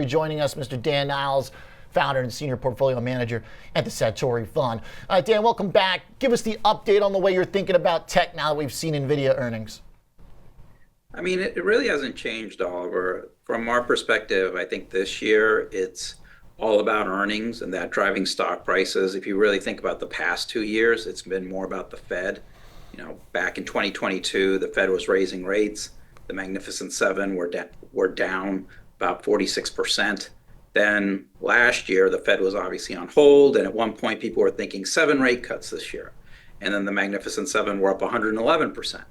Joining us, Mr. Dan Niles, founder and senior portfolio manager at the Satori Fund. Dan, welcome back. Give us the update on the way you're thinking about tech now that we've seen NVIDIA earnings. I mean, it really hasn't changed, Oliver. From our perspective, I think this year it's all about earnings and that driving stock prices. If you really think about the past 2 years, it's been more about the Fed. Back in 2022, the Fed was raising rates. The Magnificent Seven were down about 46%. Then last year, the Fed was obviously on hold, and at one point, people were thinking 7 rate cuts this year. And then the Magnificent Seven were up 111%.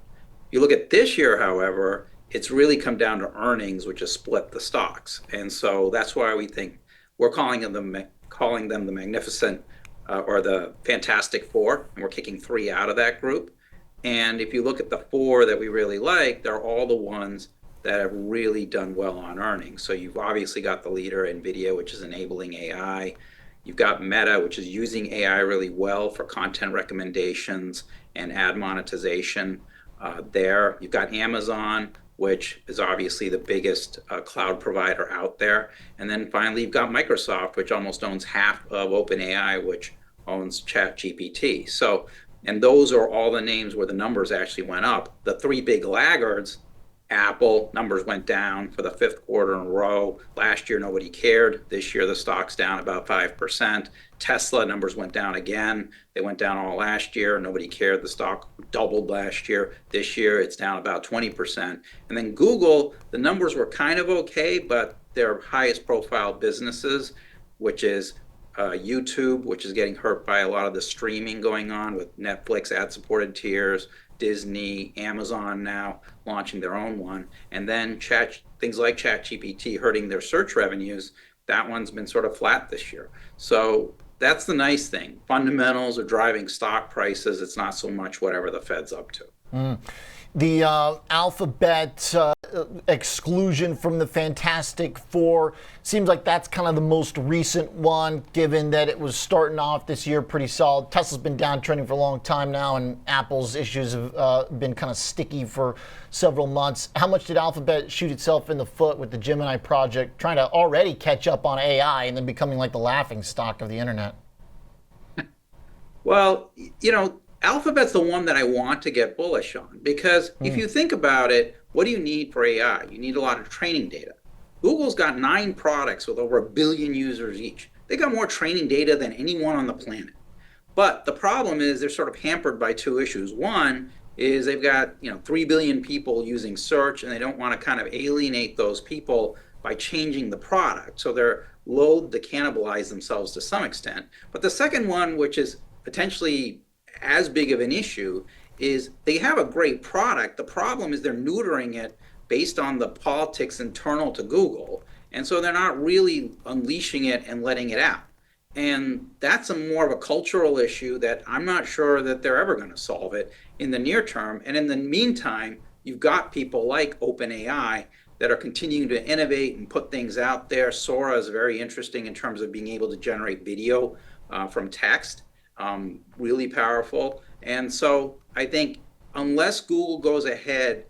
You look at this year, however, it's really come down to earnings, which has split the stocks. And so that's why we think we're calling them the Magnificent or the Fantastic Four, and we're kicking 3 out of that group. And if you look at the 4 that we really like, they're all the ones that have really done well on earnings. So you've obviously got the leader, NVIDIA, which is enabling AI. You've got Meta, which is using AI really well for content recommendations and ad monetization there. You've got Amazon, which is obviously the biggest cloud provider out there. And then finally, you've got Microsoft, which almost owns half of OpenAI, which owns ChatGPT. And those are all the names where the numbers actually went up. The 3 big laggards, Apple, numbers went down for the 5th quarter in a row. Last year, nobody cared. This year, the stock's down about 5%. Tesla, numbers went down again. They went down all last year. Nobody cared. The stock doubled last year. This year, it's down about 20%. And then Google, the numbers were kind of okay, but their highest profile businesses, which is YouTube, which is getting hurt by a lot of the streaming going on with Netflix ad-supported tiers, Disney, Amazon now launching their own one, and then things like ChatGPT hurting their search revenues. That one's been sort of flat this year. So that's the nice thing. Fundamentals are driving stock prices. It's not so much whatever the Fed's up to. The Alphabet exclusion from the Fantastic Four seems like that's kind of the most recent one, given that it was starting off this year pretty solid. Tesla's been downtrending for a long time now, and Apple's issues have been kind of sticky for several months. How much did Alphabet shoot itself in the foot with the Gemini project, trying to already catch up on AI and then becoming like the laughing stock of the internet? Well, Alphabet's the one that I want to get bullish on, because if you think about it, what do you need for AI? You need a lot of training data. Google's got 9 products with over 1 billion users each. They got more training data than anyone on the planet. But the problem is they're sort of hampered by 2 issues. One is they've got 3 billion people using search, and they don't want to kind of alienate those people by changing the product. So they're loath to cannibalize themselves to some extent. But the second one, which is potentially as big of an issue, is they have a great product. The problem is they're neutering it based on the politics internal to Google. And so they're not really unleashing it and letting it out. And that's more of a cultural issue that I'm not sure that they're ever going to solve it in the near term. And in the meantime, you've got people like OpenAI that are continuing to innovate and put things out there. Sora is very interesting in terms of being able to generate video from text. Really powerful. And so I think unless Google goes ahead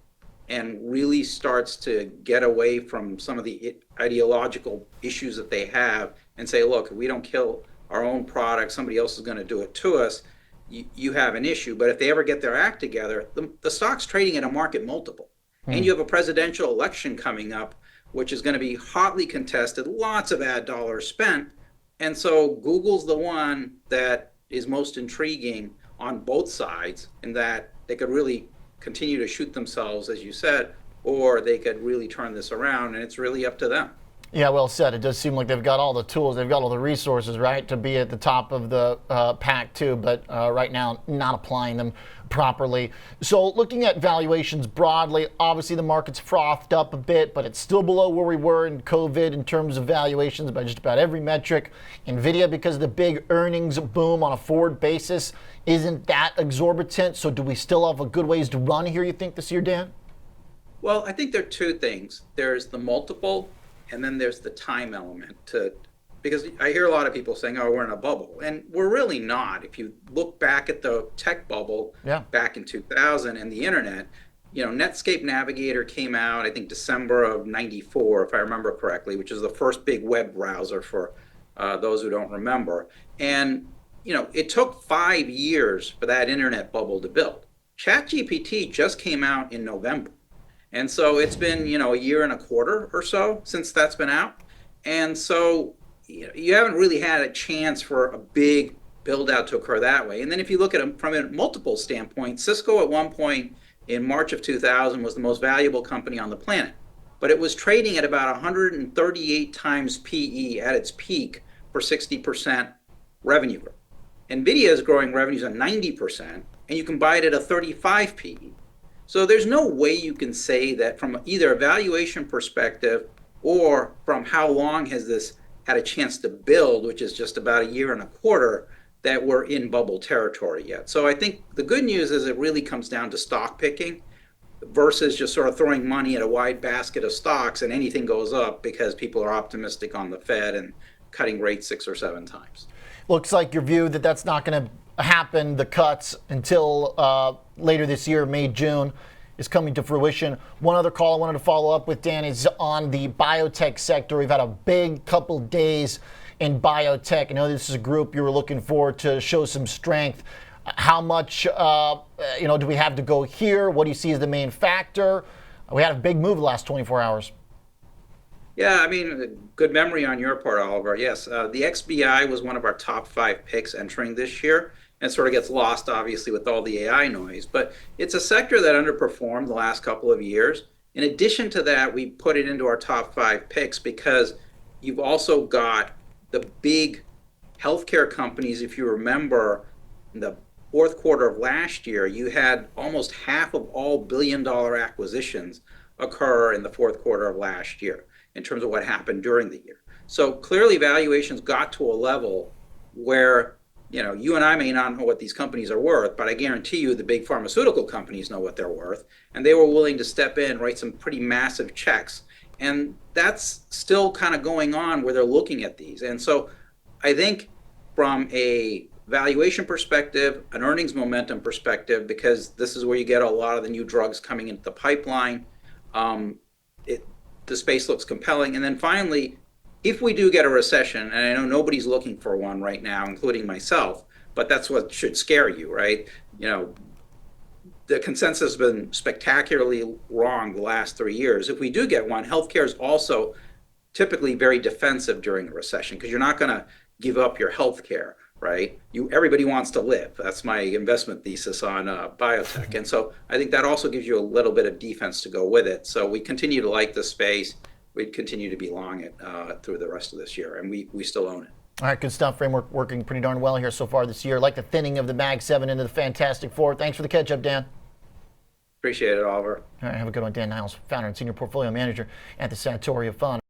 and really starts to get away from some of the ideological issues that they have and say, look, if we don't kill our own product, somebody else is going to do it to us, you have an issue. But if they ever get their act together, the stock's trading at a market multiple. And you have a presidential election coming up, which is going to be hotly contested, lots of ad dollars spent. And so Google's the one that is most intriguing on both sides, in that they could really continue to shoot themselves, as you said, or they could really turn this around, and it's really up to them. Yeah, well said. It does seem like they've got all the tools, they've got all the resources, right, to be at the top of the pack too, but right now not applying them properly. So looking at valuations broadly, obviously the market's frothed up a bit, but it's still below where we were in COVID in terms of valuations by just about every metric. NVIDIA, because of the big earnings boom on a forward basis, isn't that exorbitant? So do we still have a good ways to run here, you think, this year, Dan? Well, I think there are 2 things. There's the multiple, and then there's the time element because I hear a lot of people saying, oh, we're in a bubble. And we're really not. If you look back at the tech bubble back in 2000 and the internet, Netscape Navigator came out, I think, December of '94, if I remember correctly, which is the first big web browser for those who don't remember. And, it took 5 years for that internet bubble to build. ChatGPT just came out in November. And so it's been, a year and a quarter or so since that's been out. And so you haven't really had a chance for a big build out to occur that way. And then if you look at them from a multiple standpoint, Cisco at one point in March of 2000 was the most valuable company on the planet. But it was trading at about 138 times PE at its peak for 60% revenue growth. NVIDIA is growing revenues at 90%, and you can buy it at a 35 PE. So there's no way you can say that from either a valuation perspective or from how long has this had a chance to build, which is just about a year and a quarter, that we're in bubble territory yet. So I think the good news is it really comes down to stock picking versus just sort of throwing money at a wide basket of stocks and anything goes up because people are optimistic on the Fed and cutting rates 6 or 7 times. Looks like your view that that's not going to happen, the cuts, until later this year, May, June, is coming to fruition. One other call I wanted to follow up with, Dan, is on the biotech sector. We've had a big couple days in biotech. I know this is a group you were looking for to show some strength. How much do we have to go here? What do you see as the main factor? We had a big move the last 24 hours. Yeah, I mean, good memory on your part, Oliver. Yes, the XBI was one of our top 5 picks entering this year, and sort of gets lost, obviously, with all the AI noise. But it's a sector that underperformed the last couple of years. In addition to that, we put it into our top 5 picks because you've also got the big healthcare companies. If you remember, in the fourth quarter of last year, you had almost half of all billion-dollar acquisitions occur in the fourth quarter of last year in terms of what happened during the year. So clearly valuations got to a level where, you and I may not know what these companies are worth, but I guarantee you the big pharmaceutical companies know what they're worth, and they were willing to step in, write some pretty massive checks. And that's still kind of going on where they're looking at these. And so I think from a valuation perspective, an earnings momentum perspective, because this is where you get a lot of the new drugs coming into the pipeline, the space looks compelling. And then finally, if we do get a recession, and I know nobody's looking for one right now, including myself, but that's what should scare you, right? The consensus has been spectacularly wrong the last 3 years. If we do get one, healthcare is also typically very defensive during a recession because you're not going to give up your healthcare, right? Everybody wants to live. That's my investment thesis on biotech. And so I think that also gives you a little bit of defense to go with it. So we continue to like the space. We'd continue to be long it through the rest of this year, and we still own it. All right, good stuff. Framework working pretty darn well here so far this year. Like the thinning of the Mag 7 into the Fantastic Four. Thanks for the catch-up, Dan. Appreciate it, Oliver. All right, have a good one. Dan Niles, founder and senior portfolio manager at the Santoria Fund.